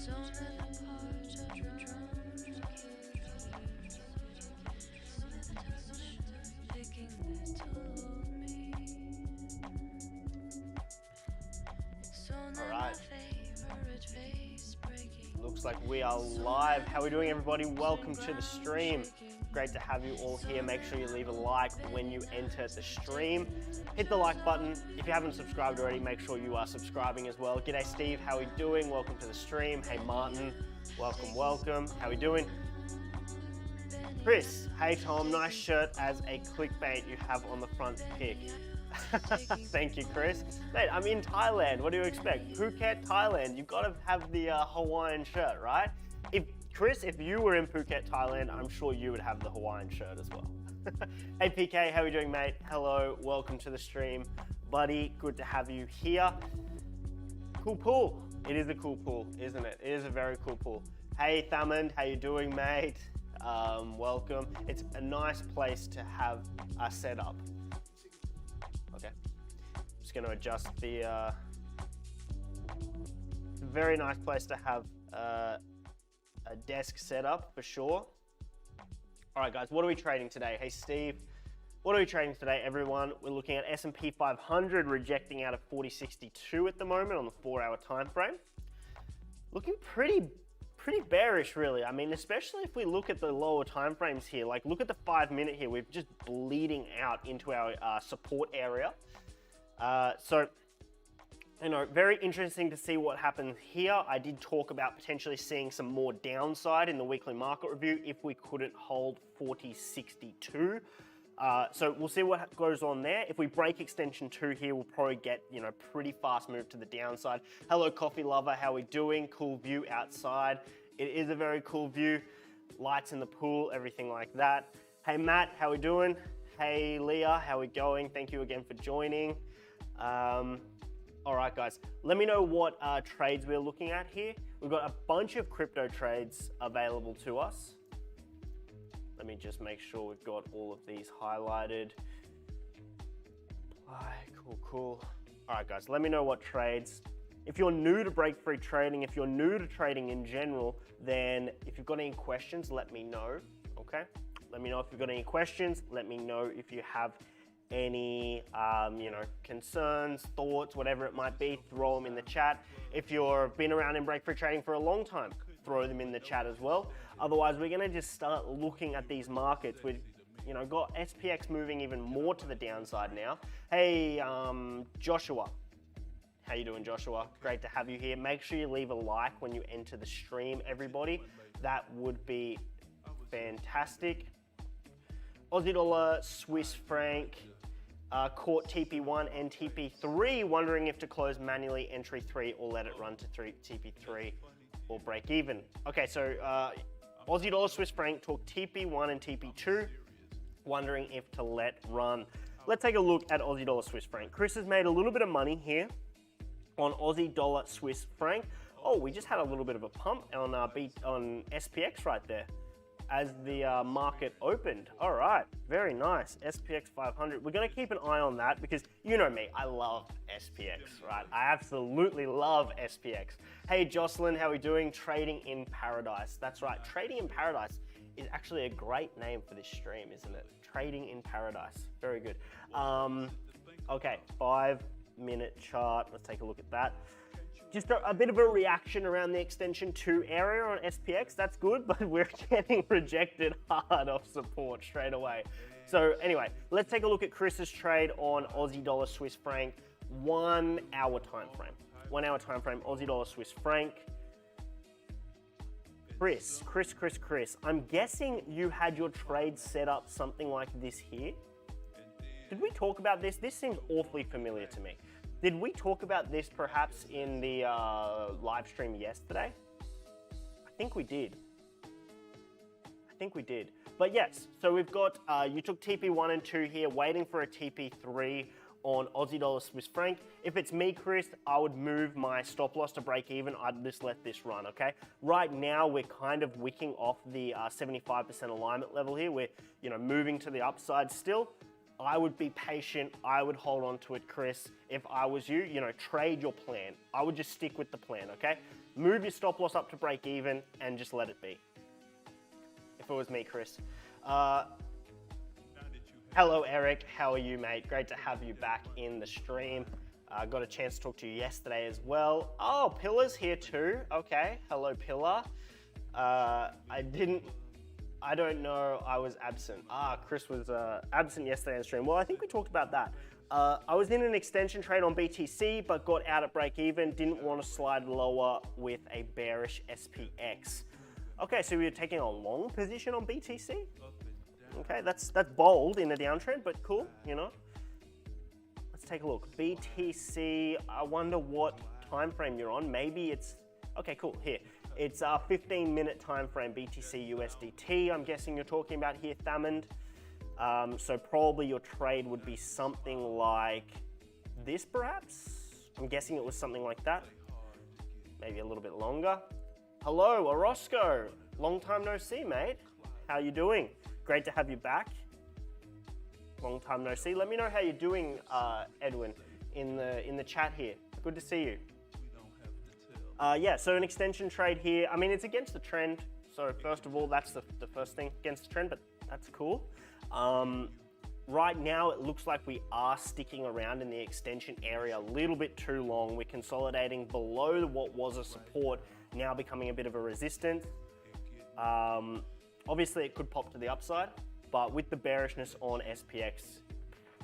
All right. Looks like we are live. How are we doing, everybody? Welcome to the stream. Great to have you all here. Make sure you leave a like when you enter the stream. Hit the like button. If you haven't subscribed already, make sure you are subscribing as well. G'day, Steve. How are we doing? Welcome to the stream. Hey, Martin. Welcome, welcome. How are we doing? Chris. Hey, Tom. Nice shirt as a clickbait you have on the front pic. Thank you, Chris. Mate, I'm in Thailand. What do you expect? Phuket, Thailand. You've got to have the Hawaiian shirt, right? Chris, if you were in Phuket, Thailand, I'm sure you would have the Hawaiian shirt as well. Hey, PK, how are you doing, mate? Hello, welcome to the stream. Buddy, good to have you here. Cool pool. It is a cool pool, isn't it? It is a very cool pool. Hey, Thamond, how you doing, mate? Welcome. It's a nice place to have a setup. Okay, just going to adjust the, it's a very nice place to have a desk set up for sure. All right, guys, what are we trading today? Hey, Steve, what are we trading today, everyone? We're looking at S&P 500 rejecting out of 4062 at the moment on the 4-hour time frame. Looking pretty bearish, really. I mean, especially if we look at the lower time frames here. Like, look at the 5-minute here. We're just bleeding out into our support area. So, you know, very interesting to see what happens here. I did talk about potentially seeing some more downside in the weekly market review if we couldn't hold 4062. So we'll see what goes on there. If we break extension 2 here, we'll probably get, you know, pretty fast move to the downside. Hello, coffee lover, how we doing? Cool view outside. It is a very cool view. Lights in the pool, everything like that. Hey, Matt, how we doing? Hey, Leah, how we going? Thank you again for joining. All right, guys, let me know what trades we're looking at here. We've got a bunch of crypto trades available to us. Let me just make sure we've got all of these highlighted. Cool. All right, guys, let me know what trades. If you're new to Breakfree Trading, if you're new to trading in general, then if you've got any questions, let me know, okay? Let me know if you've got any questions. Let me know if you have any, you know, concerns, thoughts, whatever it might be, throw them in the chat. If you've been around in Breakfree Trading for a long time, throw them in the chat as well. Otherwise, we're gonna just start looking at these markets. We've, you know, got SPX moving even more to the downside now. Hey, Joshua. How you doing, Joshua? Great to have you here. Make sure you leave a like when you enter the stream, everybody. That would be fantastic. Aussie dollar, Swiss franc, caught TP1 and TP3, wondering if to close manually entry 3 or let it run to TP3 or break even. Okay, so Aussie dollar, Swiss franc, talk TP1 and TP2, wondering if to let run. Let's take a look at Aussie dollar, Swiss franc. Chris has made a little bit of money here on Aussie dollar, Swiss franc. Oh, we just had a little bit of a pump on SPX right there as the market opened. All right, very nice. SPX 500. We're gonna keep an eye on that because you know me, I love SPX, right? I absolutely love SPX. Hey, Jocelyn, how are we doing? Trading in Paradise. That's right, Trading in Paradise is actually a great name for this stream, isn't it? Trading in Paradise, very good. Okay, 5-minute chart. Let's take a look at that. Just a bit of a reaction around the extension 2 area on SPX. That's good, but we're getting rejected hard off support straight away. So anyway, let's take a look at Chris's trade on Aussie dollar, Swiss franc, 1-hour time frame. 1-hour time frame, Aussie dollar, Swiss franc. Chris, I'm guessing you had your trade set up something like this here. Did we talk about this? This seems awfully familiar to me. Did we talk about this perhaps in the live stream yesterday? I think we did. But yes, so we've got, you took TP1 and 2 here, waiting for a TP3 on Aussie dollar, Swiss franc. If it's me, Chris, I would move my stop loss to break even. I'd just let this run, okay? Right now, we're kind of wicking off the 75% alignment level here. We're, you know, moving to the upside still. I would be patient. I would hold on to it, Chris. If I was you, you know, trade your plan. I would just stick with the plan, okay? Move your stop loss up to break even and just let it be. If it was me, Chris. Hello, Eric. How are you, mate? Great to have you back in the stream. Got a chance to talk to you yesterday as well. Oh, Pillar's here too. Okay. Hello, Pillar. I don't know, I was absent. Chris was absent yesterday in the stream. Well, I think we talked about that. I was in an extension trade on BTC, but got out at break even. Didn't want to slide lower with a bearish SPX. Okay, so we were taking a long position on BTC. Okay, that's bold in a downtrend, but cool, you know. Let's take a look. BTC, I wonder what time frame you're on. Maybe it's, okay, cool, here. It's a 15-minute time frame, BTC USDT, I'm guessing you're talking about here, Thamond. So probably your trade would be something like this, perhaps? I'm guessing it was something like that. Maybe a little bit longer. Hello, Orozco. Long time no see, mate. How you doing? Great to have you back. Long time no see. Let me know how you're doing, Edwin, in the chat here. Good to see you. Yeah, so an extension trade here. I mean, it's against the trend. So first of all, that's the first thing, against the trend, but that's cool. Right now, it looks like we are sticking around in the extension area a little bit too long. We're consolidating below what was a support, now becoming a bit of a resistance. Obviously, it could pop to the upside, but with the bearishness on SPX,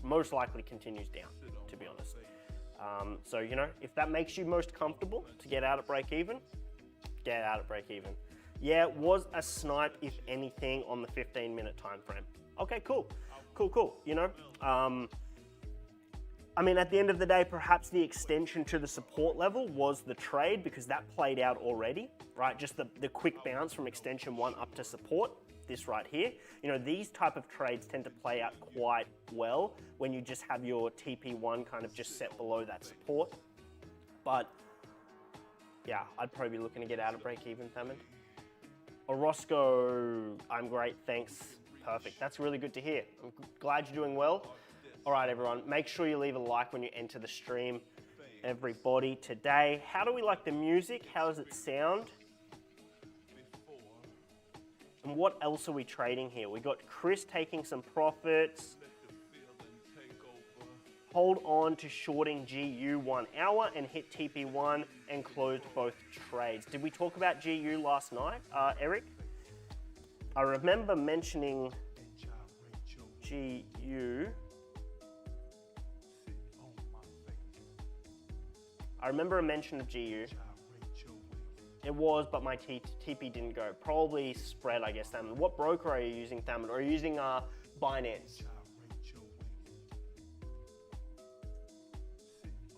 most likely continues down, to be honest. So, you know, if that makes you most comfortable to get out at break even, get out at break even. Yeah, it was a snipe, if anything, on the 15-minute time frame. Okay, cool. Cool. You know, I mean, at the end of the day, perhaps the extension to the support level was the trade because that played out already, right? Just the quick bounce from extension 1 up to support, this right here. You know, these type of trades tend to play out quite well when you just have your TP1 kind of just set below that support. But yeah, I'd probably be looking to get out of break even, Thamond. Orozco, I'm great, thanks. Perfect, that's really good to hear. I'm glad you're doing well. All right, everyone, make sure you leave a like when you enter the stream. Everybody, today, how do we like the music? How does it sound? And what else are we trading here? We got Chris taking some profits. Hold on to shorting GU 1 hour and hit TP1 and closed both trades. Did we talk about GU last night, Eric? I remember mentioning GU. I remember a mention of GU. It was, but my TP didn't go. Probably spread, I guess, Thamond. What broker are you using, Thamond? Or are you using Binance?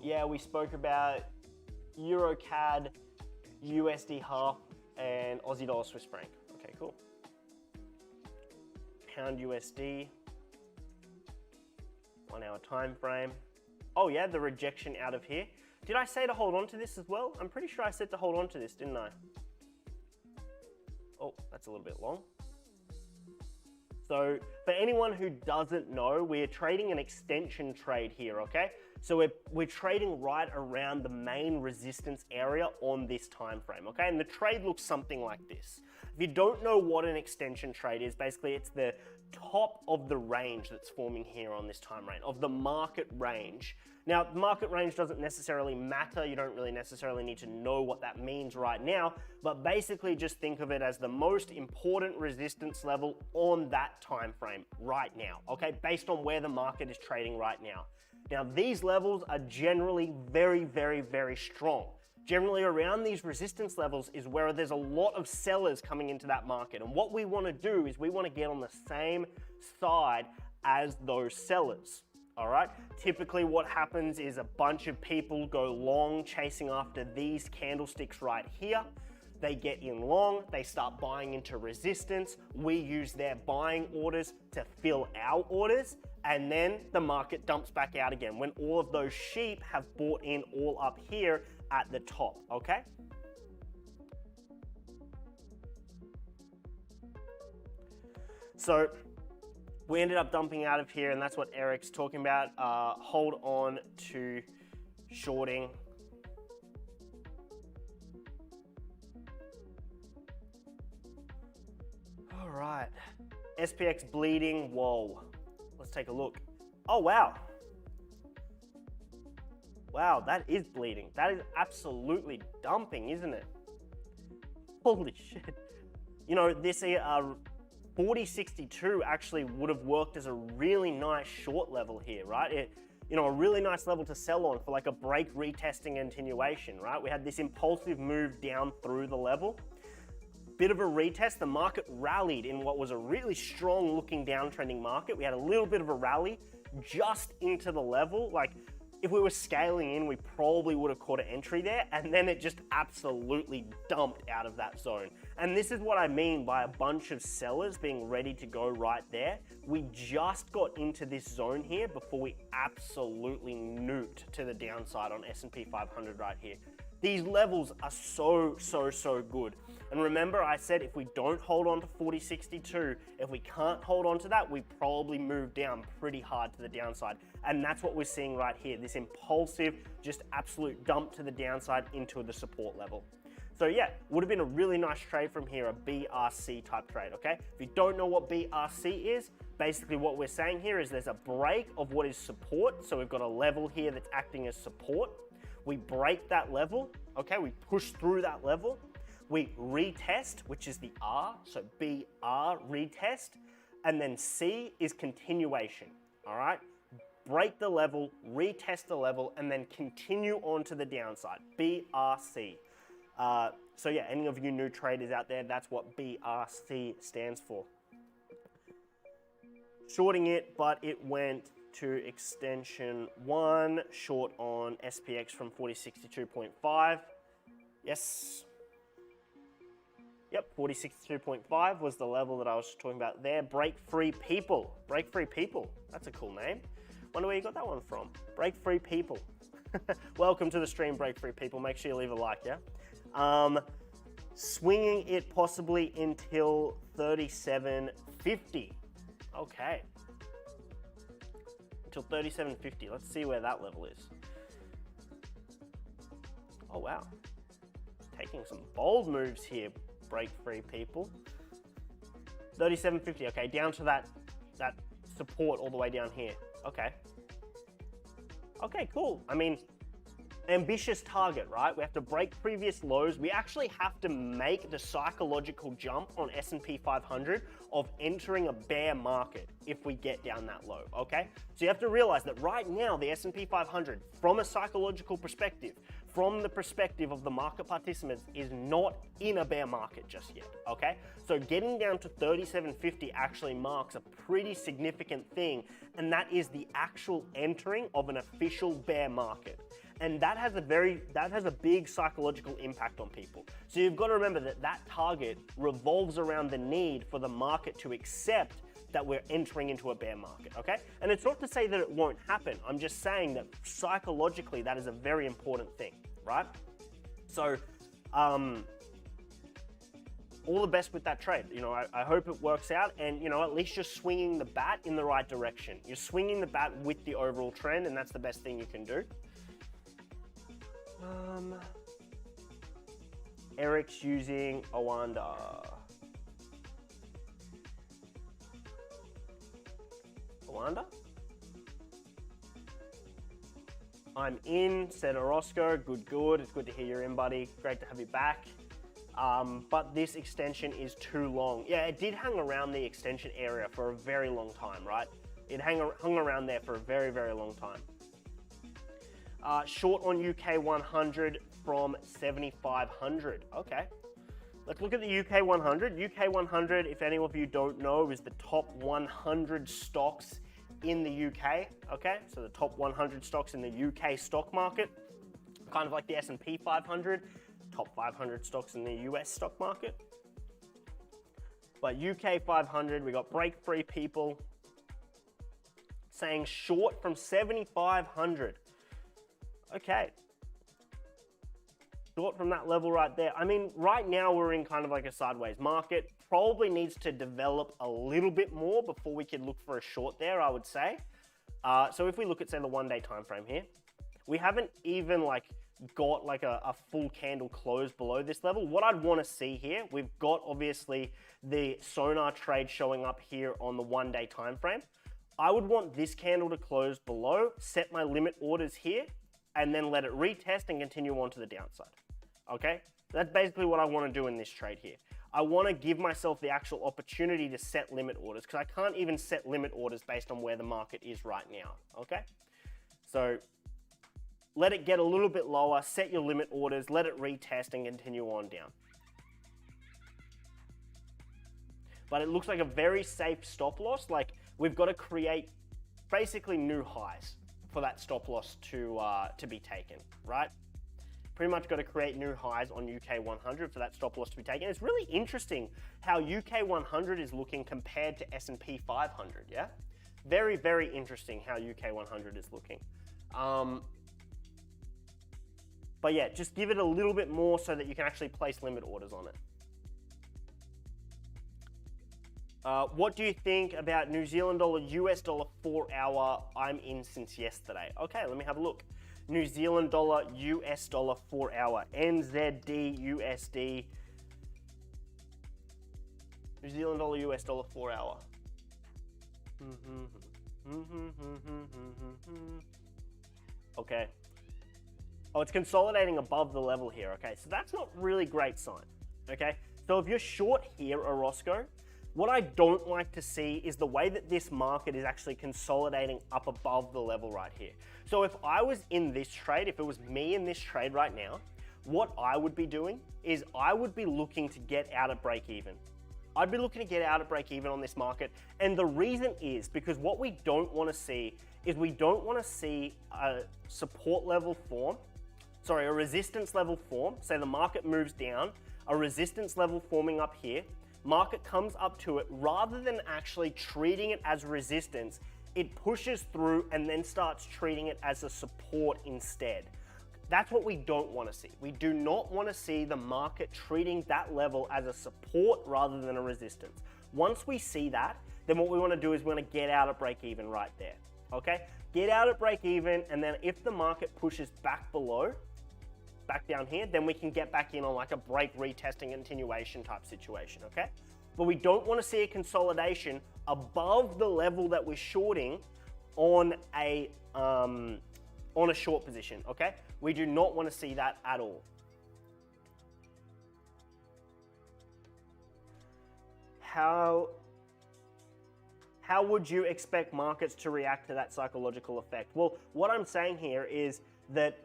Yeah, we spoke about Euro CAD, USD half, and Aussie dollar Swiss franc. Okay, cool. Pound USD, 1 hour time frame. Oh yeah, the rejection out of here. Did I say to hold on to this as well? I'm pretty sure I said to hold on to this, didn't I? Oh, that's a little bit long. So for anyone who doesn't know, we're trading an extension trade here, okay? So we're trading right around the main resistance area on this time frame, okay? And the trade looks something like this. If you don't know what an extension trade is, basically it's the top of the range that's forming here on this time frame, of the market range. Now, the market range doesn't necessarily matter. You don't really necessarily need to know what that means right now, but basically just think of it as the most important resistance level on that time frame right now, okay? Based on where the market is trading right now. Now, these levels are generally very, very, very strong. Generally around these resistance levels is where there's a lot of sellers coming into that market. And what we want to do is we want to get on the same side as those sellers. All right. Typically what happens is a bunch of people go long chasing after these candlesticks right here. They get in long, they start buying into resistance. We use their buying orders to fill our orders. And then the market dumps back out again when all of those sheep have bought in all up here at the top, okay? So We ended up dumping out of here, and that's what Eric's talking about. Hold on to shorting. All right, SPX bleeding, whoa. Let's take a look. Oh, wow. Wow, that is bleeding. That is absolutely dumping, isn't it? Holy shit. You know, this 4062 actually would have worked as a really nice short level here, right? You know, a really nice level to sell on for like a break, retesting, continuation, right? We had this impulsive move down through the level. Bit of a retest, the market rallied in what was a really strong looking downtrending market. We had a little bit of a rally just into the level. Like if we were scaling in, we probably would have caught an entry there, and then it just absolutely dumped out of that zone. And this is what I mean by a bunch of sellers being ready to go right there. We just got into this zone here before we absolutely nuked to the downside on S&P 500 right here. These levels are so good. And remember, I said if we don't hold on to 4062, if we can't hold on to that, we probably move down pretty hard to the downside. And that's what we're seeing right here, this impulsive, just absolute dump to the downside into the support level. So yeah, would have been a really nice trade from here, a BRC type trade, okay? If you don't know what BRC is, basically what we're saying here is there's a break of what is support. So we've got a level here that's acting as support. We break that level, okay? We push through that level. We retest, which is the R, so BR, retest. And then C is continuation, all right? Break the level, retest the level, and then continue on to the downside, BRC. So yeah, any of you new traders out there, that's what BRC stands for. Shorting it, but it went to extension 1, short on SPX from 4062.5. Yes. Yep, 4062.5 was the level that I was talking about there. Breakfree People. Breakfree People. That's a cool name. Wonder where you got that one from. Breakfree People. Welcome to the stream, Breakfree People. Make sure you leave a like, yeah? Swinging it possibly until 37.50. Okay. Until 37.50. Let's see where that level is. Oh, wow. Taking some bold moves here, Breakfree People. 37.50. Okay, down to that support all the way down here. Okay. Okay, cool. I mean, ambitious target, right? We have to break previous lows. We actually have to make the psychological jump on S&P 500 of entering a bear market if we get down that low, okay? So you have to realize that right now, the S&P 500, from a psychological perspective, from the perspective of the market participants, is not in a bear market just yet, okay? So getting down to 37.50 actually marks a pretty significant thing, and that is the actual entering of an official bear market. And that has a big psychological impact on people. So you've got to remember that that target revolves around the need for the market to accept that we're entering into a bear market, okay? And it's not to say that it won't happen. I'm just saying that psychologically that is a very important thing, right? So, all the best with that trade. You know, I hope it works out, and you know, at least you're swinging the bat in the right direction. You're swinging the bat with the overall trend, and that's the best thing you can do. Eric's using Owanda. Owanda? I'm in, said Orozco. Good. It's good to hear you're in, buddy. Great to have you back. But this extension is too long. Yeah, it did hang around the extension area for a very long time, right? It hung around there for a very, very long time. Short on UK 100 from 7,500. Okay. Let's look at the UK 100. UK 100, if any of you don't know, is the top 100 stocks in the UK. Okay, so the top 100 stocks in the UK stock market, kind of like the S&P 500, top 500 stocks in the US stock market. But UK 500, we got Breakfree People saying short from 7,500. Okay. short from that level right there. I mean, right now we're in kind of like a sideways market. Probably needs to develop a little bit more before we can look for a short there, I would say. So if we look at, say, the 1 day time frame here, we haven't even like got like a full candle close below this level. What I'd want to see here, we've got obviously the sonar trade showing up here on the 1 day time frame. I would want this candle to close below, set my limit orders here, and then let it retest and continue on to the downside. Okay, that's basically what I want to do in this trade here. I want to give myself the actual opportunity to set limit orders, because I can't even set limit orders based on where the market is right now. Okay, so let it get a little bit lower, set your limit orders, let it retest and continue on down. But it looks like a very safe stop loss. Like, we've got to create basically new highs for that stop loss to be taken, right? Pretty much got to create new highs on UK 100 for that stop loss to be taken. It's really interesting how UK 100 is looking compared to S&P 500, yeah? Very, very interesting how UK 100 is looking. But yeah, just give it a little bit more so that you can actually place limit orders on it. What do you think about New Zealand dollar, US dollar 4 hour? I'm in since yesterday. Okay, let me have a look. New Zealand dollar, US dollar 4 hour, NZD, USD. New Zealand dollar, US dollar 4 hour. Okay. Oh, it's consolidating above the level here. Okay, so that's not really great sign. Okay, so if you're short here, Orozco, what I don't like to see is the way that this market is actually consolidating up above the level right here. So if I was in this trade, if it was me in this trade right now, what I would be doing is I would be looking to get out at break even. I'd be looking to get out at break even on this market. And the reason is because what we don't want to see is we don't want to see a support level form, sorry, a resistance level form. Say the market moves down, a resistance level forming up here, market comes up to it, rather than actually treating it as resistance, it pushes through and then starts treating it as a support instead. That's what we don't want to see. We do not want to see the market treating that level as a support rather than a resistance. Once we see that, then what we want to do is we want to get out at break even right there. Okay? Get out at break even, and then if the market pushes back below, back down here, then we can get back in on like a break, retesting, continuation type situation, okay? But we don't want to see a consolidation above the level that we're shorting on a short position, okay? We do not want to see that at all. How would you expect markets to react to that psychological effect? Well, what I'm saying here is that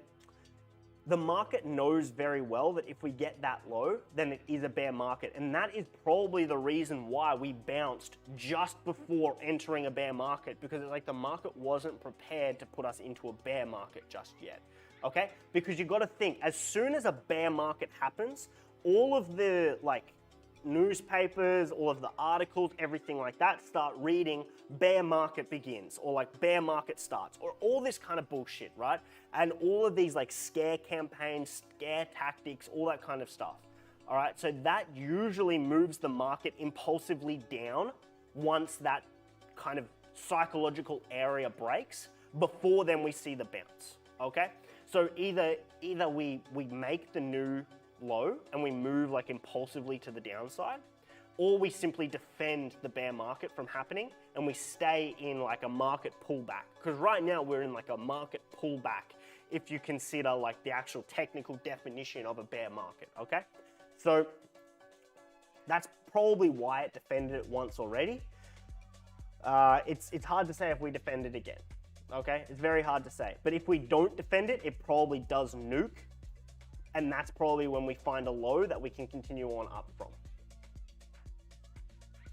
the market knows very well that if we get that low, then it is a bear market. And that is probably the reason why we bounced just before entering a bear market, because it's like the market wasn't prepared to put us into a bear market just yet, okay? Because you got to think, as soon as a bear market happens, all of the like newspapers, all of the articles, everything like that start reading bear market begins, or like bear market starts, or all this kind of bullshit, right? And all of these like scare campaigns, scare tactics, all that kind of stuff. All right, so that usually moves the market impulsively down once that kind of psychological area breaks. Before then we see the bounce, okay? So either we make the new low and we move like impulsively to the downside, or we simply defend the bear market from happening and we stay in like a market pullback. Because right now we're in like a market pullback if you consider like the actual technical definition of a bear market, okay? So that's probably why it defended it once already. It's hard to say if we defend it again, okay? It's very hard to say. But if we don't defend it, it probably does nuke. And that's probably when we find a low that we can continue on up from.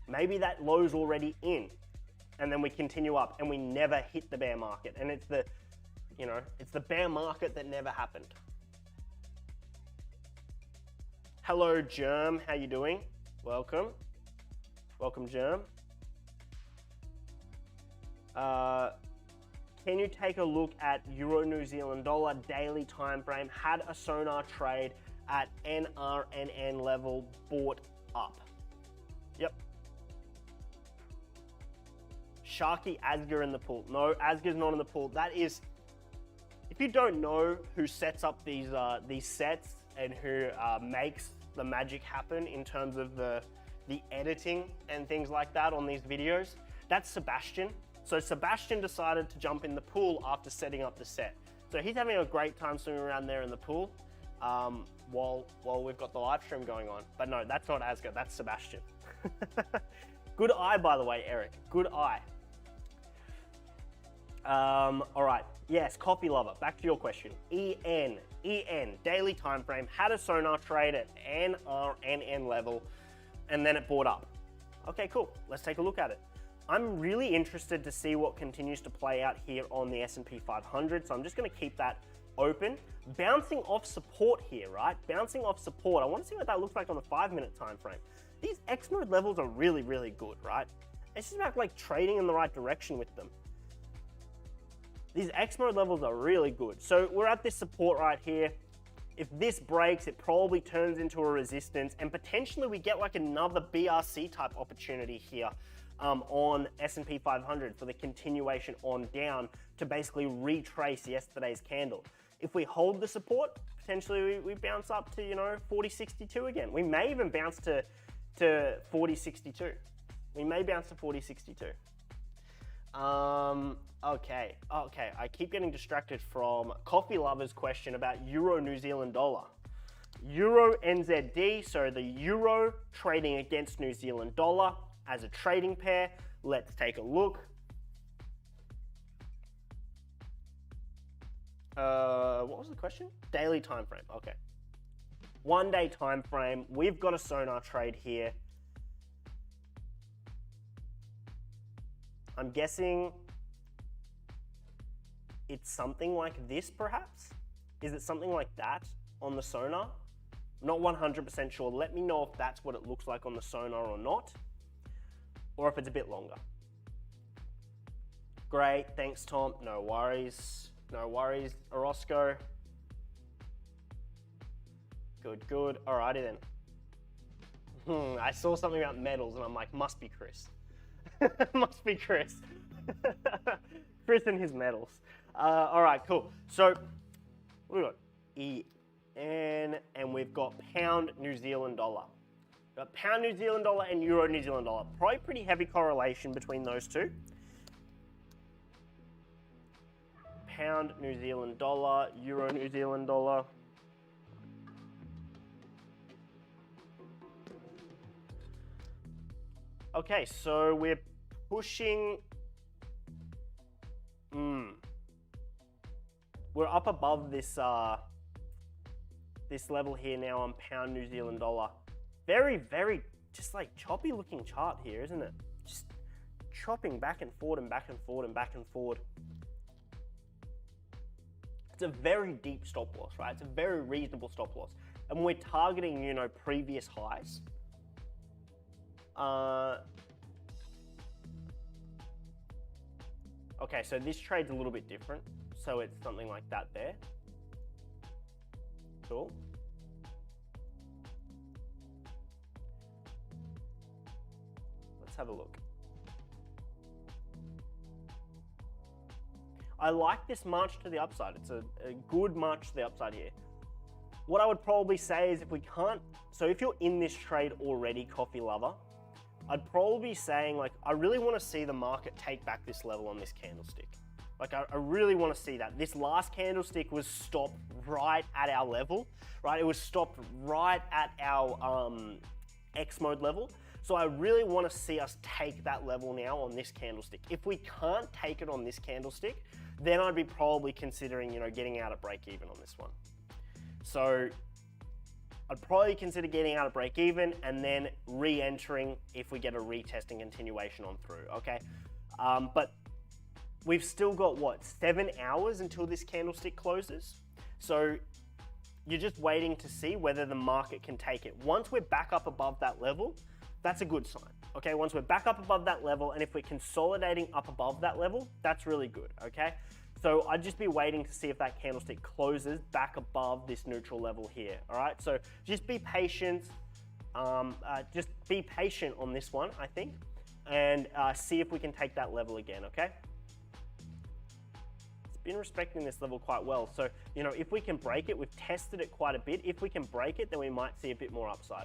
Maybe that low's already in, and then we continue up and we never hit the bear market. And it's the, it's the bear market that never happened. Hello, Germ, how you doing? Welcome. Welcome, Germ. Can you take a look at Euro New Zealand dollar daily time frame? Had a sonar trade at NRNN level bought up. Yep. Sharky Asger in the pool. No, Asger's not in the pool. That is, if you don't know who sets up these sets and who makes the magic happen in terms of the editing and things like that on these videos, that's Sebastian. So Sebastian decided to jump in the pool after setting up the set. So he's having a great time swimming around there in the pool while we've got the live stream going on. But no, that's not Asger, that's Sebastian. Good eye, by the way, Eric, good eye. All right, yes, coffee lover, back to your question. EN, daily time frame, had a sonar trade at NRNN level, and then it bought up. Okay, cool, let's take a look at it. I'm really interested to see what continues to play out here on the S&P 500, so I'm just gonna keep that open. Bouncing off support here, right? Bouncing off support. I wanna see what that looks like on the 5-minute time frame. These X mode levels are really, really good, right? It's just about like trading in the right direction with them. These X mode levels are really good. So we're at this support right here. If this breaks, it probably turns into a resistance, and potentially we get like another BRC type opportunity here on S&P 500 for the continuation on down to basically retrace yesterday's candle. If we hold the support, potentially we bounce up to, you know, 40.62 again. We may even bounce to 40.62. We may bounce to 40.62. Okay, I keep getting distracted from Coffee Lover's question about Euro New Zealand dollar. Euro NZD, so the Euro trading against New Zealand dollar as a trading pair. Let's take a look. What was the question? Daily time frame, okay. 1 day time frame, we've got a sonar trade here. I'm guessing it's something like this, perhaps? Is it something like that on the sonar? I'm not 100% sure. Let me know if that's what it looks like on the sonar or not, or if it's a bit longer. Great, thanks, Tom. No worries. No worries, Orozco. Good, good. Alrighty then. I saw something about metals and I'm like, must be Chris. Must be Chris. Chris and his metals. All right, cool. So we've got EN and we've got pound New Zealand dollar. We've got pound New Zealand dollar and euro New Zealand dollar. Probably pretty heavy correlation between those two. Pound New Zealand dollar, euro New Zealand dollar. Okay, so we're pushing, we're up above this this level here now on pound New Zealand dollar. Very, very just like choppy looking chart here, isn't it? Just chopping back and forward and back and forward and back and forward. It's a very deep stop loss, right? It's a very reasonable stop loss. And we're targeting, you know, previous highs. Okay, so this trade's a little bit different. So it's something like that there. Cool. Let's have a look. I like this march to the upside. It's a good march to the upside here. What I would probably say is if we can't, so if you're in this trade already, coffee lover, I'd probably be saying like, I really want to see the market take back this level on this candlestick. Like I really want to see that. This last candlestick was stopped right at our level, right? It was stopped right at our X mode level. So I really want to see us take that level now on this candlestick. If we can't take it on this candlestick, then I'd be probably considering, you know, getting out at break even on this one. So I'd probably consider getting out of break even and then re-entering if we get a retest and continuation on through, okay? But we've still got, what, 7 hours until this candlestick closes? So you're just waiting to see whether the market can take it. Once we're back up above that level, that's a good sign, okay? Once we're back up above that level, and if we're consolidating up above that level, that's really good, okay? So I'd just be waiting to see if that candlestick closes back above this neutral level here, all right? So just be patient, just be patient on this one, I think, and see if we can take that level again, okay? It's been respecting this level quite well. So, you know, if we can break it, we've tested it quite a bit. If we can break it, then we might see a bit more upside.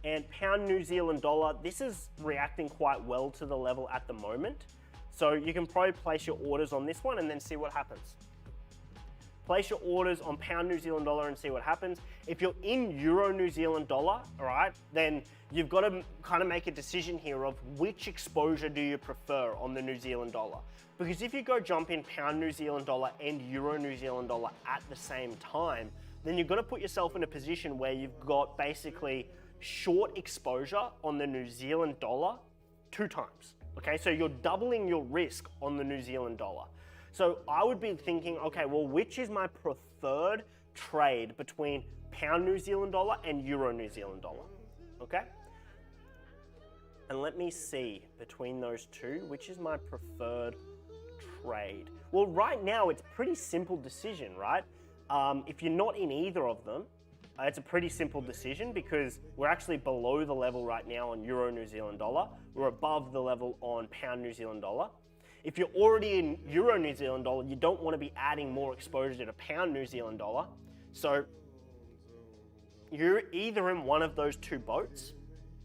And pound New Zealand dollar, this is reacting quite well to the level at the moment. So you can probably place your orders on this one and then see what happens. Place your orders on pound New Zealand dollar and see what happens. If you're in euro New Zealand dollar, all right, then you've got to kind of make a decision here of which exposure do you prefer on the New Zealand dollar. Because if you go jump in pound New Zealand dollar and euro New Zealand dollar at the same time, then you've got to put yourself in a position where you've got basically short exposure on the New Zealand dollar 2 times. Okay, so you're doubling your risk on the New Zealand dollar. So I would be thinking, okay, well, which is my preferred trade between pound New Zealand dollar and euro New Zealand dollar? Okay? And let me see between those two, which is my preferred trade? Well, right now it's a pretty simple decision, right? If you're not in either of them, it's a pretty simple decision because we're actually below the level right now on euro New Zealand dollar. We're above the level on pound New Zealand dollar. If you're already in euro New Zealand dollar, you don't want to be adding more exposure to pound New Zealand dollar. So you're either in one of those 2 boats.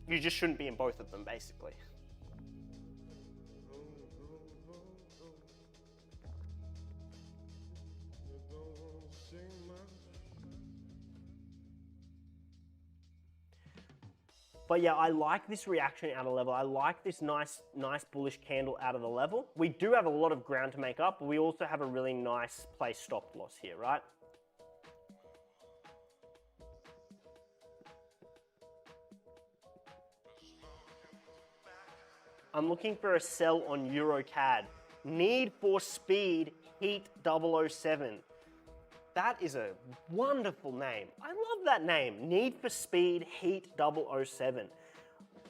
You just shouldn't be in both of them, basically. But yeah, I like this reaction out of level. I like this nice bullish candle out of the level. We do have a lot of ground to make up, but we also have a really nice place stop loss here, right? I'm looking for a sell on Euro CAD. Need for speed, heat 007. That is a wonderful name. I love that name. Need for Speed Heat 007.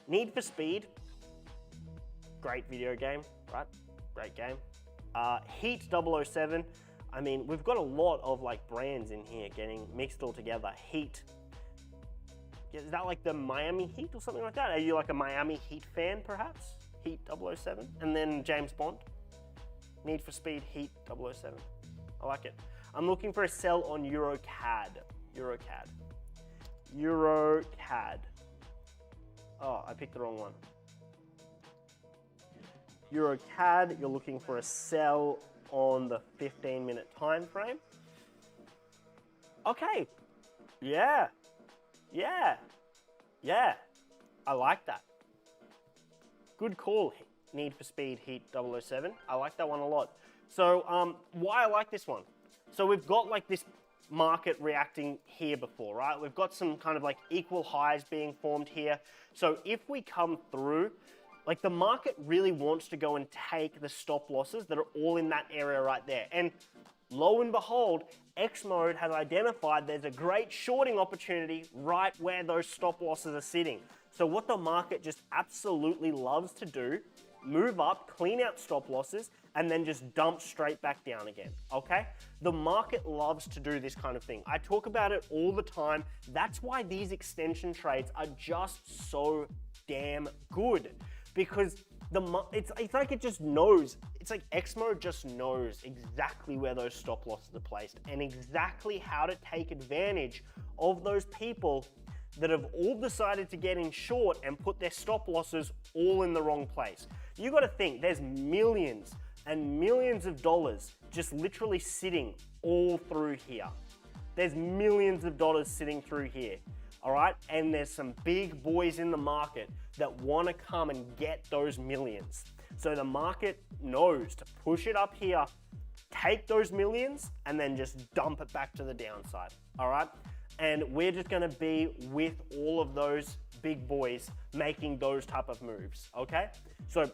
Need for Speed, great video game, right? Great game. Heat 007, I mean, we've got a lot of like brands in here getting mixed all together. Heat. Is that like the Miami Heat or something like that? Are you like a Miami Heat fan perhaps? Heat 007. And then James Bond. Need for Speed Heat 007. I like it. I'm looking for a sell on Euro CAD. Euro CAD. Euro CAD. Oh, I picked the wrong one. Euro CAD, you're looking for a sell on the 15-minute time frame. Okay. Yeah. Yeah. Yeah. I like that. Good call. Need for Speed Heat 007. I like that one a lot. So why I like this one? So we've got like this market reacting here before, right? We've got some kind of like equal highs being formed here. So if we come through, like the market really wants to go and take the stop losses that are all in that area right there. And lo and behold, X mode has identified there's a great shorting opportunity right where those stop losses are sitting. So what the market just absolutely loves to do, move up, clean out stop losses, and then just dump straight back down again, okay? The market loves to do this kind of thing. I talk about it all the time. That's why these extension trades are just so damn good, because it's like it just knows. It's like X mode just knows exactly where those stop losses are placed and exactly how to take advantage of those people that have all decided to get in short and put their stop losses all in the wrong place. You got to think there's millions and millions of dollars just literally sitting all through here. There's millions of dollars sitting through here, all right? And there's some big boys in the market that want to come and get those millions. So the market knows to push it up here, take those millions, and then just dump it back to the downside, all right? And we're just gonna be with all of those big boys making those type of moves, okay? So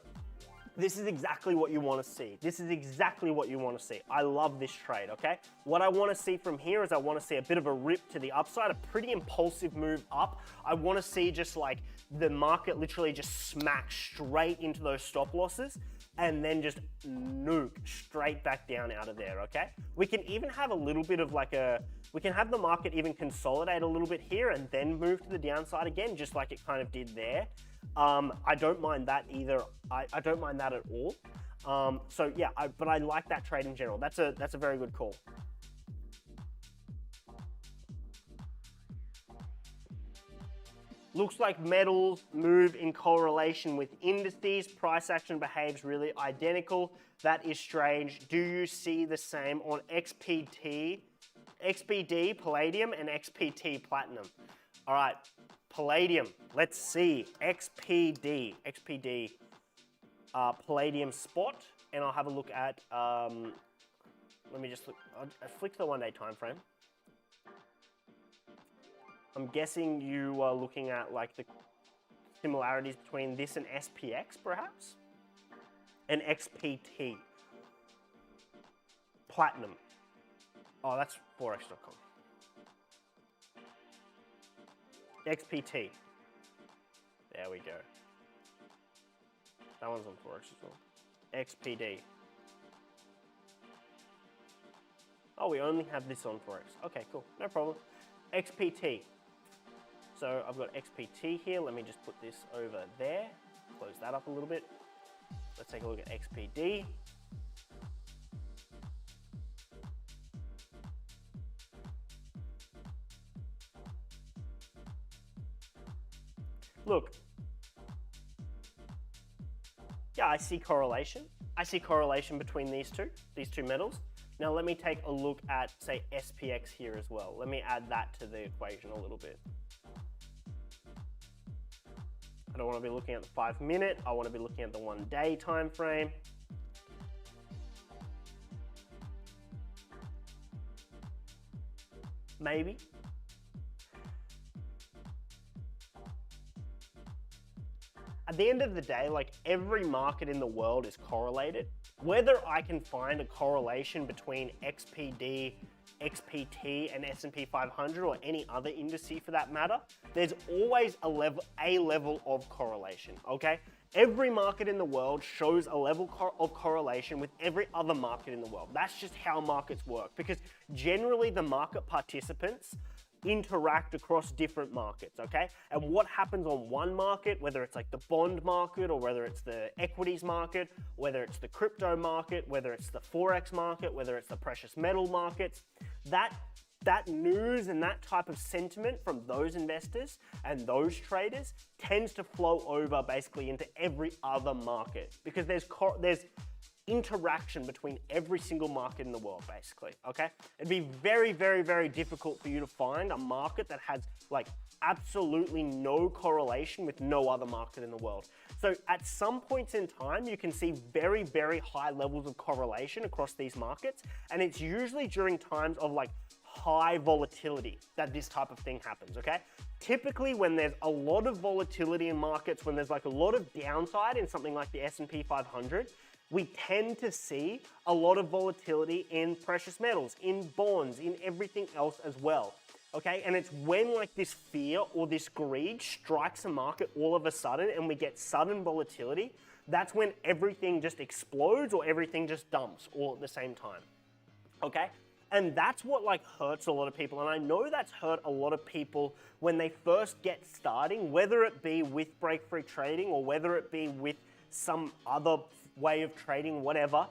this is exactly what you wanna see. This is exactly what you wanna see. I love this trade, okay? What I wanna see from here is I wanna see a bit of a rip to the upside, a pretty impulsive move up. I wanna see just like the market literally just smack straight into those stop losses and then just nuke straight back down out of there, okay? We can even have a little bit of like we can have the market even consolidate a little bit here and then move to the downside again, just like it kind of did there. I don't mind that either. I don't mind that at all. So yeah, but I like that trade in general. That's a very good call. Looks like metals move in correlation with indices. Price action behaves really identical. That is strange. Do you see the same on XPD, Palladium, and XPT Platinum? All right, Palladium. Let's see. XPD, Palladium spot, and I'll have a look at. Let me just look. I'll flick the 1 day time frame. I'm guessing you are looking at like the similarities between this and SPX, perhaps, and XPT. Platinum. Oh, that's forex.com. XPT. There we go. That one's on forex as well. XPD. Oh, we only have this on forex. Okay, cool. No problem. XPT. So I've got XPT here. Let me just put this over there. Close that up a little bit. Let's take a look at XPD. Look. Yeah, I see correlation. I see correlation between these two metals. Now let me take a look at, say, SPX here as well. Let me add that to the equation a little bit. I don't want to be looking at the 5 minute. I want to be looking at the 1 day time frame. Maybe. At the end of the day, like every market in the world is correlated. Whether I can find a correlation between XPD, XPT, and S&P 500 or any other indice for that matter, there's always a level of correlation, okay? Every market in the world shows a level of correlation with every other market in the world. That's just how markets work, because generally the market participants interact across different markets, okay? And what happens on one market, whether it's like the bond market or whether it's the equities market, whether it's the crypto market, whether it's the forex market, whether it's the precious metal markets, that news and that type of sentiment from those investors and those traders tends to flow over basically into every other market, because there's interaction between every single market in the world, basically, okay? It'd be very, very, very difficult for you to find a market that has like absolutely no correlation with no other market in the world. So at some points in time, you can see very, very high levels of correlation across these markets, and it's usually during times of like high volatility that this type of thing happens, okay? Typically when there's a lot of volatility in markets, when there's like a lot of downside in something like the S&P 500, we tend to see a lot of volatility in precious metals, in bonds, in everything else as well, okay? And it's when like this fear or this greed strikes a market all of a sudden and we get sudden volatility, that's when everything just explodes or everything just dumps all at the same time, okay? And that's what like hurts a lot of people. And I know that's hurt a lot of people when they first get starting, whether it be with Breakfree Trading or whether it be with some other way of trading, whatever.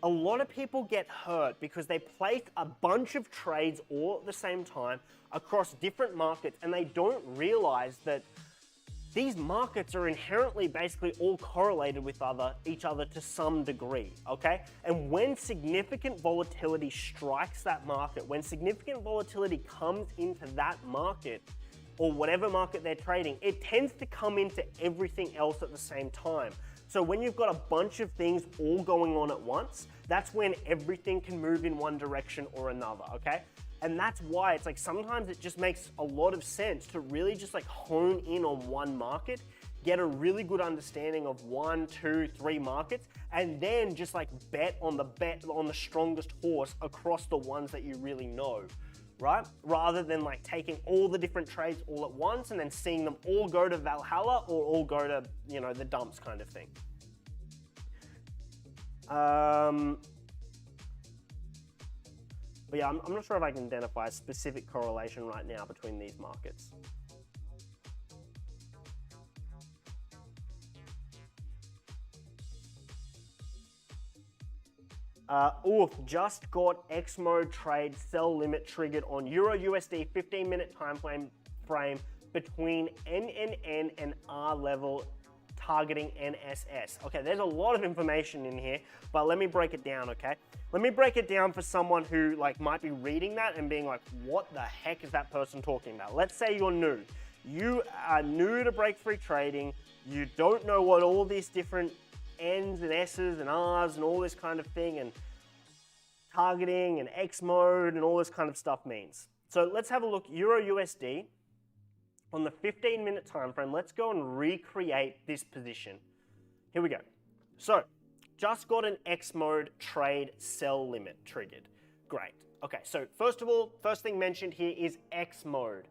A lot of people get hurt because they place a bunch of trades all at the same time across different markets, and they don't realize that these markets are inherently basically all correlated with each other to some degree, okay? And when significant volatility strikes that market, when significant volatility comes into that market, or whatever market they're trading, it tends to come into everything else at the same time. So when you've got a bunch of things all going on at once, that's when everything can move in one direction or another, okay? And that's why it's like sometimes it just makes a lot of sense to really just like hone in on one market, get a really good understanding of 1, 2, 3 markets, and then just like bet on the strongest horse across the ones that you really know, right? Rather than like taking all the different trades all at once and then seeing them all go to Valhalla or all go to, you know, the dumps kind of thing. But yeah, I'm not sure if I can identify a specific correlation right now between these markets. Just got X mode trade sell limit triggered on Euro USD 15-minute time frame between NNN and R level targeting NSS. Okay, there's a lot of information in here, but let me break it down, okay? Let me break it down for someone who might be reading that and being like, what the heck is that person talking about? Let's say you're new. You are new to Breakfree Trading. You don't know what all these different N's and S's and R's and all this kind of thing and targeting and X mode and all this kind of stuff means. So let's have a look, Euro USD on the 15-minute time frame. Let's go and recreate this position. Here we go. So just got an X mode trade sell limit triggered. Great. Okay, so first of all, first thing mentioned here is X mode.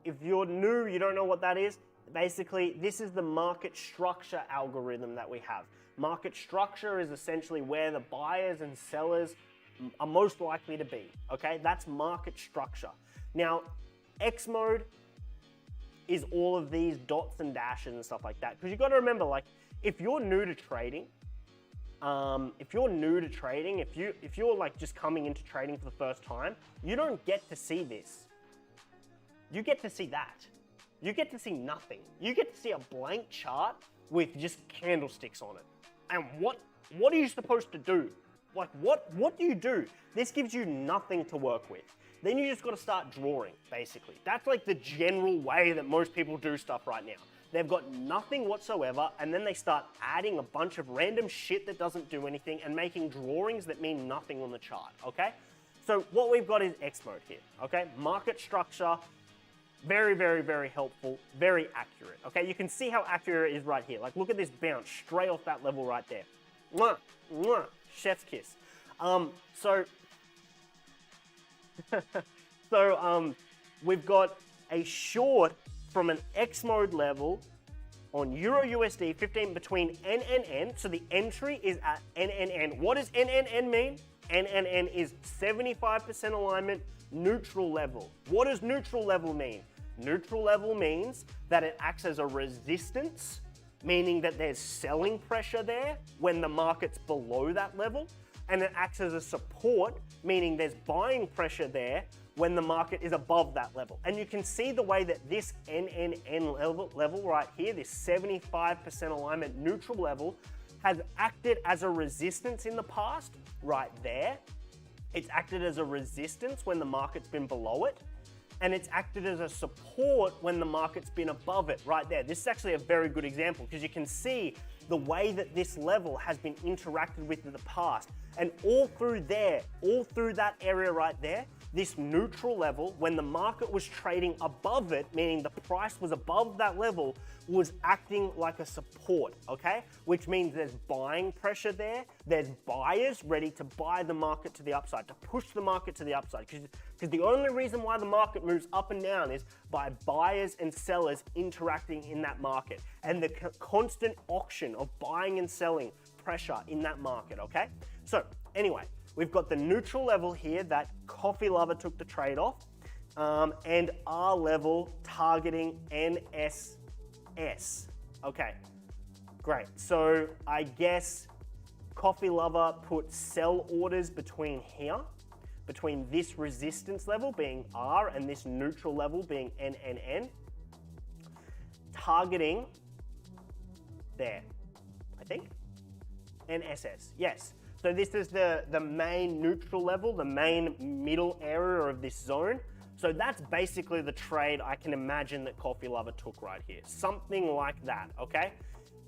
If you're new, you don't know what that is, basically, this is the market structure algorithm that we have. Market structure is essentially where the buyers and sellers are most likely to be, okay? That's market structure. Now, X mode is all of these dots and dashes and stuff like that. Because you've got to remember, if you're new to trading, if you're just coming into trading for the first time, you don't get to see this. You get to see that. You get to see nothing. You get to see a blank chart with just candlesticks on it. And what are you supposed to do? What do you do? This gives you nothing to work with. Then you just got to start drawing, basically. That's the general way that most people do stuff right now. They've got nothing whatsoever, and then they start adding a bunch of random shit that doesn't do anything and making drawings that mean nothing on the chart, okay? So what we've got is X mode here, okay? Market structure, very, very, very helpful, very accurate, okay? You can see how accurate it is right here. Look at this bounce straight off that level right there. Mwah, mwah, chef's kiss. We've got a short from an X mode level on Euro USD 15 between N and N. So the entry is at NNN. What does NNN mean? NNN is 75% alignment, neutral level. What does neutral level mean? Neutral level means that it acts as a resistance, meaning that there's selling pressure there when the market's below that level. And it acts as a support, meaning there's buying pressure there when the market is above that level. And you can see the way that this NNN level right here, this 75% alignment neutral level, has acted as a resistance in the past, right there. It's acted as a resistance when the market's been below it. And it's acted as a support when the market's been above it, right there. This is actually a very good example because you can see the way that this level has been interacted with in the past. And all through there, all through that area right there, this neutral level, when the market was trading above it, meaning the price was above that level, was acting like a support, okay? Which means there's buying pressure there. There's buyers ready to buy the market to the upside, to push the market to the upside. Because the only reason why the market moves up and down is by buyers and sellers interacting in that market. And the constant auction of buying and selling pressure in that market, okay? So anyway, we've got the neutral level here that Coffee Lover took the trade off, and R level targeting NSS. Okay, great. So I guess Coffee Lover put sell orders between here, between this resistance level being R and this neutral level being NNN, targeting there, I think, NSS, yes. So this is the main neutral level, the main middle area of this zone. So that's basically the trade I can imagine that Coffee Lover took right here. Something like that, okay?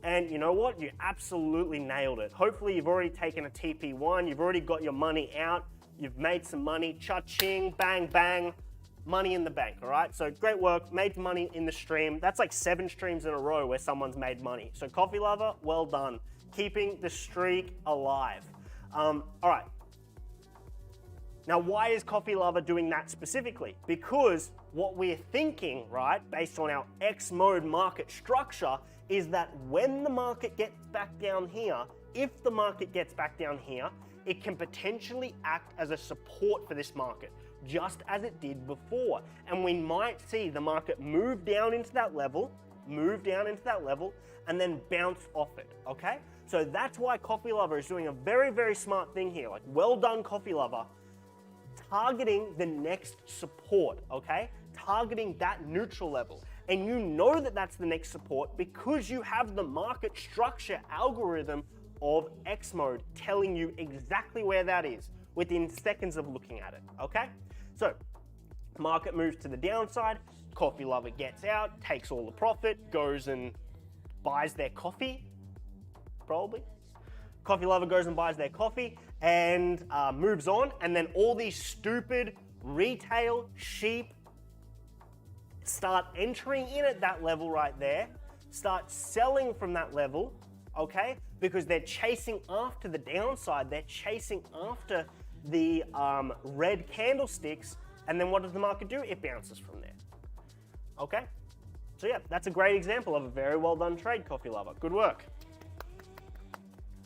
And you know what? You absolutely nailed it. Hopefully you've already taken a TP1, you've already got your money out, you've made some money, cha-ching, bang, bang, money in the bank, all right? So great work, made money in the stream. That's like 7 streams in a row where someone's made money. So Coffee Lover, well done. Keeping the streak alive. All right. Now, why is Coffee Lover doing that specifically? Because what we're thinking, right, based on our X mode market structure, is that when the market gets back down here, if the market gets back down here, it can potentially act as a support for this market, just as it did before. And we might see the market move down into that level, and then bounce off it, okay? So that's why Coffee Lover is doing a very, very smart thing here. Like, well done, Coffee Lover. Targeting the next support, okay? Targeting that neutral level. And you know that that's the next support because you have the market structure algorithm of X mode telling you exactly where that is within seconds of looking at it, okay? So, market moves to the downside, Coffee Lover gets out, takes all the profit, goes and buys their coffee, probably. Coffee Lover goes and buys their coffee and moves on, and then all these stupid retail sheep start entering in at that level right there, start selling from that level, okay? Because they're chasing after the downside, they're chasing after the red candlesticks, and then what does the market do? It bounces from there, okay? So yeah, that's a great example of a very well done trade, Coffee Lover. Good work.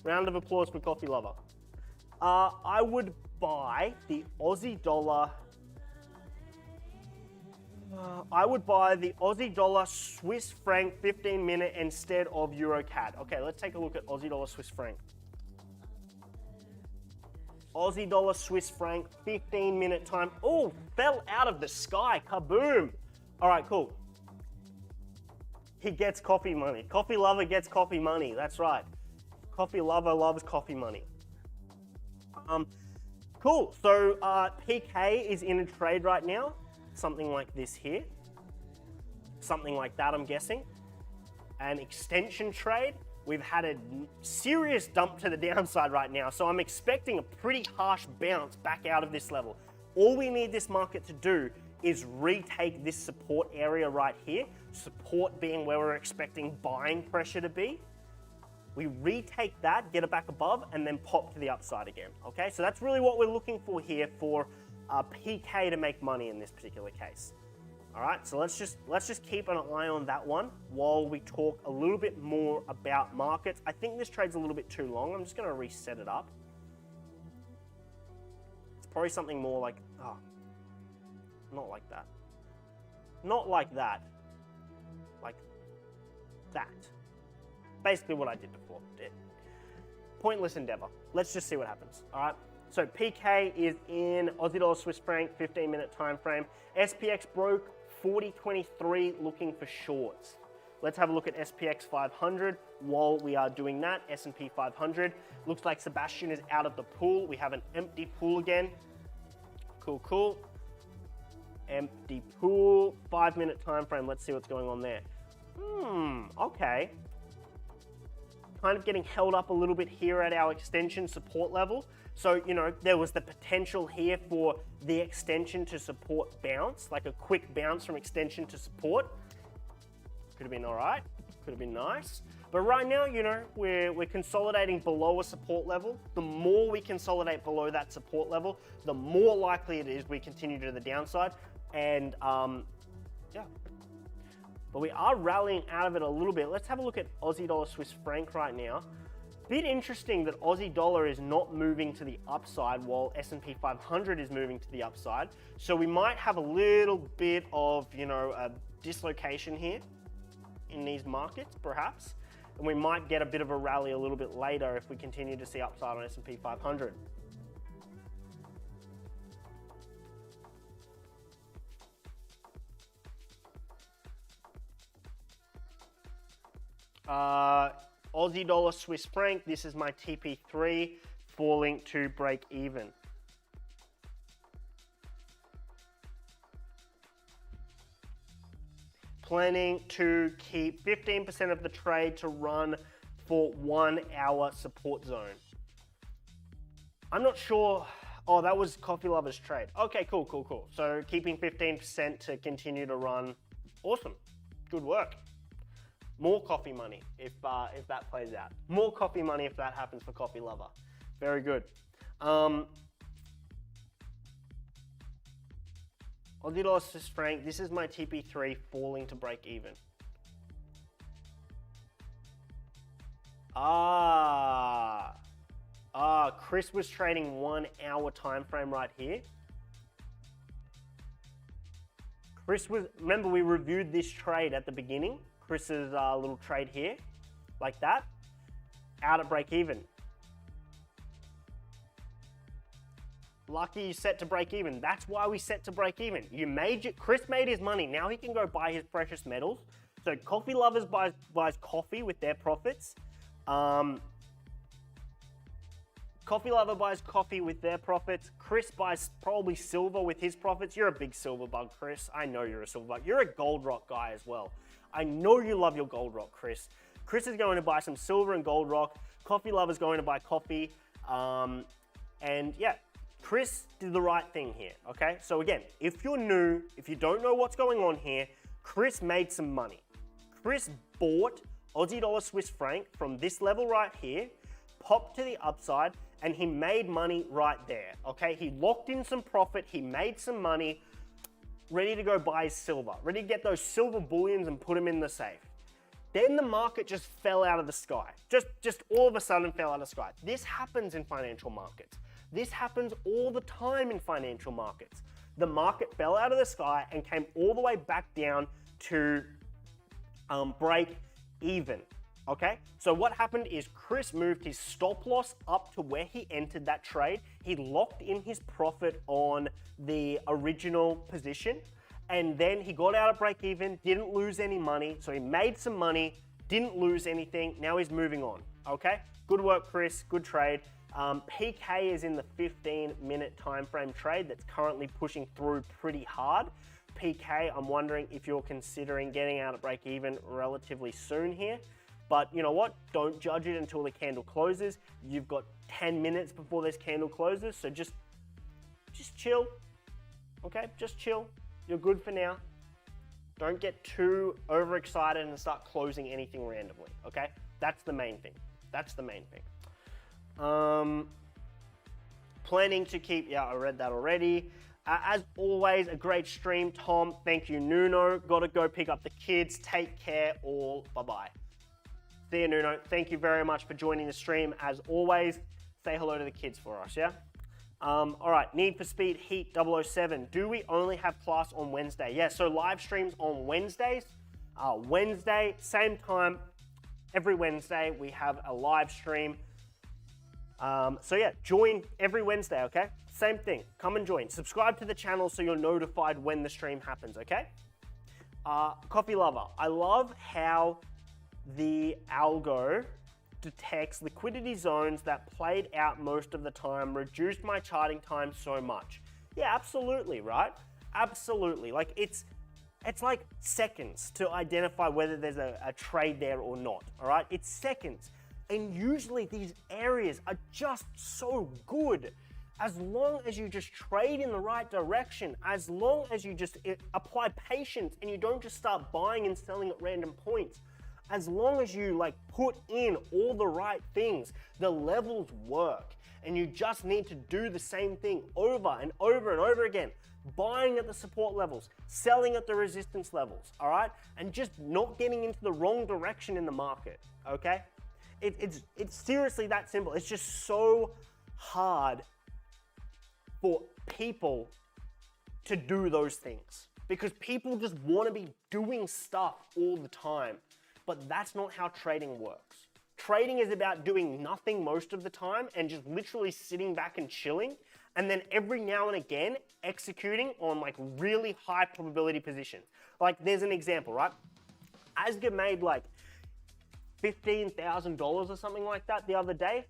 Round of applause for Coffee Lover. I would buy the Aussie dollar. I would buy the Aussie dollar Swiss franc 15-minute instead of Euro CAD. Okay, let's take a look at Aussie dollar Swiss franc. Aussie dollar Swiss franc 15-minute time. Oh, fell out of the sky. Kaboom. All right, cool. He gets coffee money. Coffee Lover gets coffee money. That's right. Coffee Lover loves coffee money. Cool. So PK is in a trade right now. Something like this here. Something like that, I'm guessing. An extension trade. We've had a serious dump to the downside right now, so I'm expecting a pretty harsh bounce back out of this level. All we need this market to do is retake this support area right here. Support being where we're expecting buying pressure to be. We retake that, get it back above, and then pop to the upside again, okay? So that's really what we're looking for here for PK to make money in this particular case. All right, so let's just keep an eye on that one while we talk a little bit more about markets. I think this trade's a little bit too long. I'm just going to reset it up. It's probably something more like, not like that. Not like that. Like that. Basically what I did before. Pointless endeavor. Let's just see what happens. All right. So PK is in Aussie dollar Swiss franc 15-minute time frame. SPX broke 40.23, looking for shorts. Let's have a look at SPX 500 while we are doing that. S&P 500 looks like Sebastian is out of the pool. We have an empty pool again. Cool, cool. Empty pool, 5-minute time frame. Let's see what's going on there. Okay. Kind of getting held up a little bit here at our extension support level. So, you know, there was the potential here for the extension to support bounce, like a quick bounce from extension to support. Could have been all right, could have been nice. But right now, you know, we're consolidating below a support level. The more we consolidate below that support level, the more likely it is we continue to the downside. And yeah. But we are rallying out of it a little bit. Let's have a look at Aussie dollar Swiss franc right now. Bit interesting that Aussie dollar is not moving to the upside while S&P 500 is moving to the upside. So we might have a little bit of, you know, a dislocation here in these markets, perhaps. And we might get a bit of a rally a little bit later if we continue to see upside on S&P 500. Aussie dollar Swiss franc, this is my TP3 falling to break even. Planning to keep 15% of the trade to run for 1 hour support zone. I'm not sure. Oh, that was Coffee Lover's trade. Okay, cool, cool, cool. So keeping 15% to continue to run. Awesome. Good work. More coffee money if that plays out. More coffee money if that happens for Coffee Lover. Very good. Aussie dollar Swiss franc, this is my TP3 falling to break even. Chris was trading 1 hour time frame right here. Remember we reviewed this trade at the beginning, Chris's little trade here, like that, out at break even. Lucky you set to break even. That's why we set to break even. Chris made his money. Now he can go buy his precious metals. So Coffee Lovers buys coffee with their profits. Coffee Lover buys coffee with their profits. Chris buys probably silver with his profits. You're a big silver bug, Chris. I know you're a silver bug. You're a gold rock guy as well. I know you love your gold rock, Chris. Chris is going to buy some silver and gold rock. Coffee Lover's going to buy coffee. And yeah, Chris did the right thing here, okay? So again, if you're new, if you don't know what's going on here, Chris made some money. Chris bought Aussie dollar Swiss franc from this level right here, popped to the upside, and he made money right there, okay? He locked in some profit, he made some money, ready to go buy his silver, ready to get those silver bullions and put them in the safe. Then the market just fell out of the sky. Just all of a sudden fell out of the sky. This happens in financial markets. This happens all the time in financial markets. The market fell out of the sky and came all the way back down to break even. Okay, so what happened is Chris moved his stop loss up to where he entered that trade. He locked in his profit on the original position, and then he got out at break even, didn't lose any money. So he made some money, didn't lose anything. Now he's moving on. Okay, good work, Chris. Good trade. PK is in the 15-minute time frame trade that's currently pushing through pretty hard. PK, I'm wondering if you're considering getting out at break even relatively soon here. But you know what? Don't judge it until the candle closes. You've got 10 minutes before this candle closes, so just chill, okay? Just chill. You're good for now. Don't get too overexcited and start closing anything randomly, okay? That's the main thing. That's the main thing. Planning to keep, yeah, I read that already. As always, a great stream, Tom. Thank you, Nuno. Gotta go pick up the kids. Take care, all. Bye-bye. See you, Nuno. Thank you very much for joining the stream. As always, say hello to the kids for us, yeah? All right, Need for Speed Heat 007. Do we only have class on Wednesday? Yeah, so live streams on Wednesdays. Wednesday, same time, every Wednesday, we have a live stream. So yeah, join every Wednesday, okay? Same thing, come and join. Subscribe to the channel so you're notified when the stream happens, okay? Coffee Lover, I love how the algo detects liquidity zones that played out most of the time, reduced my charting time so much. Yeah, absolutely, right? Absolutely. Like it's like seconds to identify whether there's a trade there or not, all right? It's seconds. And usually these areas are just so good. As long as you just trade in the right direction, as long as you just apply patience and you don't just start buying and selling at random points, as long as you like put in all the right things, the levels work. And you just need to do the same thing over and over and over again. Buying at the support levels, selling at the resistance levels, all right? And just not getting into the wrong direction in the market, okay? It's seriously that simple. It's just so hard for people to do those things because people just want to be doing stuff all the time. But that's not how trading works. Trading is about doing nothing most of the time and just literally sitting back and chilling. And then every now and again, executing on like really high probability positions. Like there's an example, right? Asger made like $15,000 or something like that the other day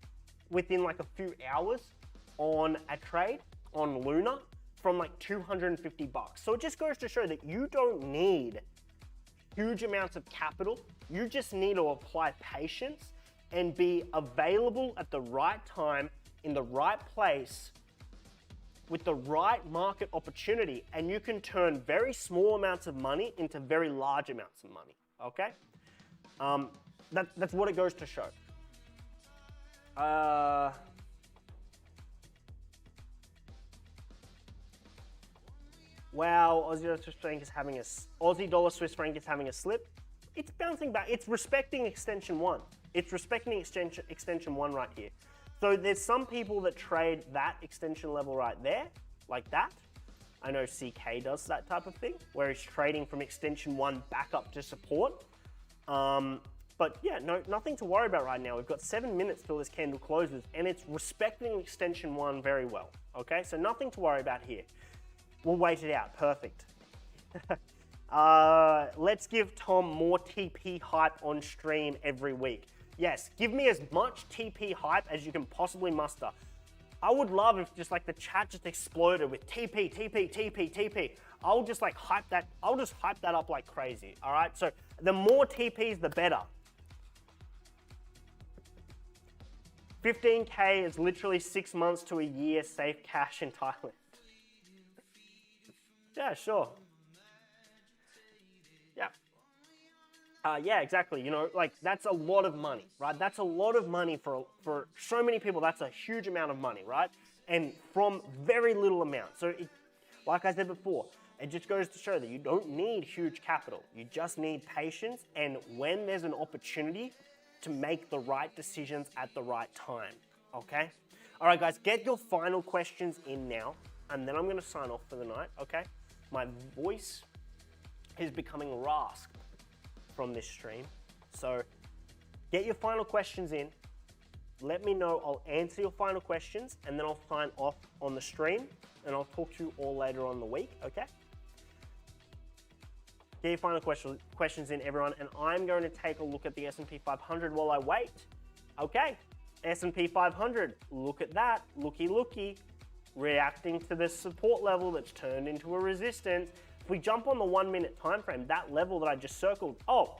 within like a few hours on a trade on Luna from like 250 bucks. So it just goes to show that you don't need huge amounts of capital. You just need to apply patience and be available at the right time in the right place with the right market opportunity, and you can turn very small amounts of money into very large amounts of money, okay? That's what it goes to show. Wow, Aussie dollar Swiss franc is having a slip. it's bouncing back. It's respecting extension 1. It's respecting extension 1 right here. So there's some people that trade that extension level right there, like that. I know CK does that type of thing, where he's trading from extension 1 back up to support. But yeah, nothing to worry about right now. We've got 7 minutes till this candle closes, and it's respecting extension 1 very well. Okay, so nothing to worry about here. We'll wait it out. Perfect. Let's give Tom more TP hype on stream every week. Yes, give me as much TP hype as you can possibly muster. I would love if just like the chat just exploded with TP, TP, TP, TP. I'll just like hype that. I'll just hype that up like crazy. All right. So the more TPs, the better. 15K is literally 6 months to a year safe cash in Thailand. Yeah, sure. Yeah. Yeah, exactly. You know, like that's a lot of money, right? That's a lot of money for so many people. That's a huge amount of money, right? And from very little amount. So, like I said before, it just goes to show that you don't need huge capital. You just need patience, and when there's an opportunity to make the right decisions at the right time, okay? All right, guys, get your final questions in now, and then I'm going to sign off for the night, okay? My voice is becoming rasped from this stream. So get your final questions in. Let me know. I'll answer your final questions, and then I'll sign off on the stream, and I'll talk to you all later on the week, okay? Get your final questions in, everyone, and I'm going to take a look at the S&P 500 while I wait. Okay, S&P 500, look at that, looky, reacting to this support level that's turned into a resistance. If we jump on the 1 minute time frame, that level that I just circled, oh,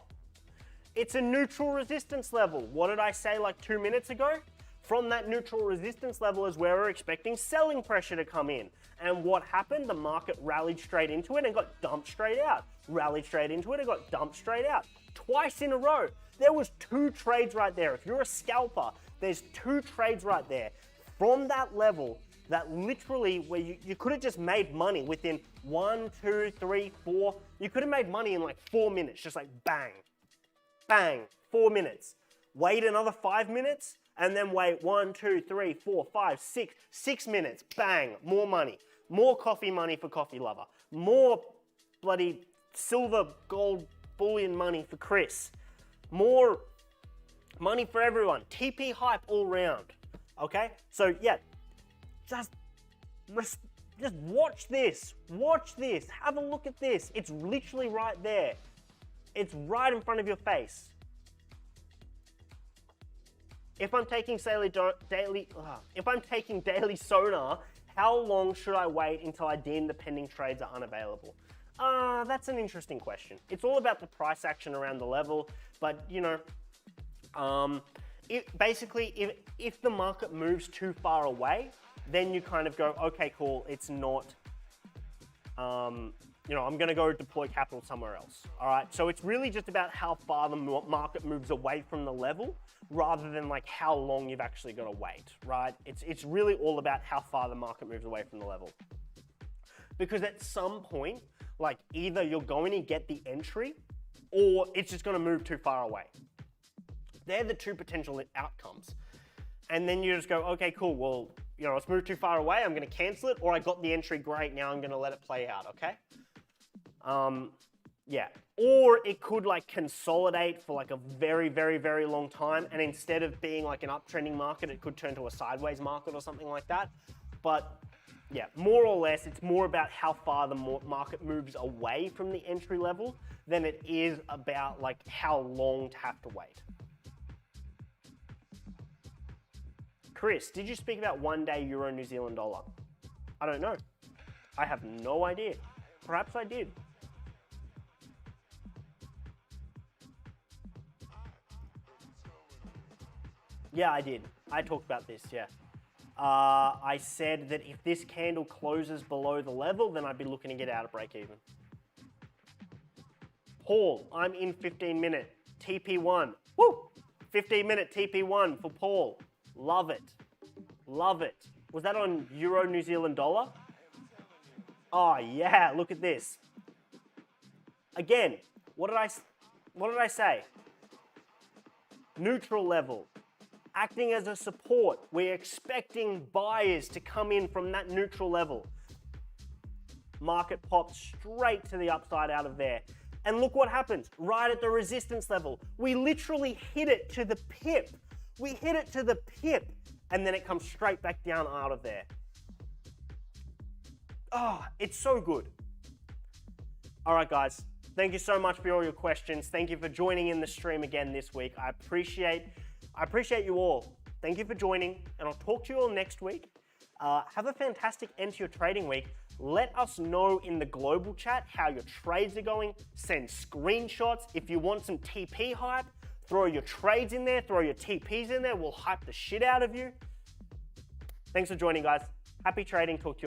it's a neutral resistance level. What did I say like 2 minutes ago? From that neutral resistance level is where we're expecting selling pressure to come in. And what happened? The market rallied straight into it and got dumped straight out. Rallied straight into it and got dumped straight out. Twice in a row. There was 2 trades right there. If you're a scalper, there's 2 trades right there. From that level, that literally where you could have just made money within 1, 2, 3, 4. You could have made money in like 4 minutes, just like bang, bang, 4 minutes. Wait another 5 minutes, and then wait 1, 2, 3, 4, 5, 6, 6 minutes, bang, more money. More coffee money for Coffee Lover. More bloody silver, gold, bullion money for Chris. More money for everyone. TP hype all round. Okay? So yeah, just watch this. Watch this. Have a look at this. It's literally right there. It's right in front of your face. If I'm taking daily sonar, how long should I wait until I deem the pending trades are unavailable? That's an interesting question. It's all about the price action around the level, but you know, if the market moves too far away, then you kind of go, okay, cool, it's not, you know, I'm gonna go deploy capital somewhere else, all right? So it's really just about how far the market moves away from the level rather than like how long you've actually gotta wait, right? It's really all about how far the market moves away from the level. Because at some point, like either you're going to get the entry or it's just gonna move too far away. They're the 2 potential outcomes. And then you just go, okay, cool, well, you know, it's moved too far away, I'm gonna cancel it, or I got the entry, great, now I'm gonna let it play out, okay? Yeah, or it could like consolidate for like a very, very, very long time, and instead of being like an uptrending market, it could turn to a sideways market or something like that. But yeah, more or less, it's more about how far the market moves away from the entry level than it is about like how long to have to wait. Chris, did you speak about 1 day Euro New Zealand dollar? I don't know. I have no idea. Perhaps I did. Yeah, I did. I talked about this, yeah. I said that if this candle closes below the level, then I'd be looking to get out of break even. Paul, I'm in 15-minute TP1. Woo! 15-minute TP1 for Paul. Love it. Love it. Was that on Euro New Zealand dollar? Oh yeah, look at this. Again, what did I what did I say? Neutral level, acting as a support. We're expecting buyers to come in from that neutral level. Market pops straight to the upside out of there. And look what happens, right at the resistance level. We literally hit it to the pip. We hit it to the pip, and then it comes straight back down out of there. Oh, it's so good. All right, guys. Thank you so much for all your questions. Thank you for joining in the stream again this week. I appreciate you all. Thank you for joining, and I'll talk to you all next week. Have a fantastic end to your trading week. Let us know in the global chat how your trades are going. Send screenshots. If you want some TP hype, throw your trades in there, throw your TPs in there. We'll hype the shit out of you. Thanks for joining, guys. Happy trading. Talk to you all soon.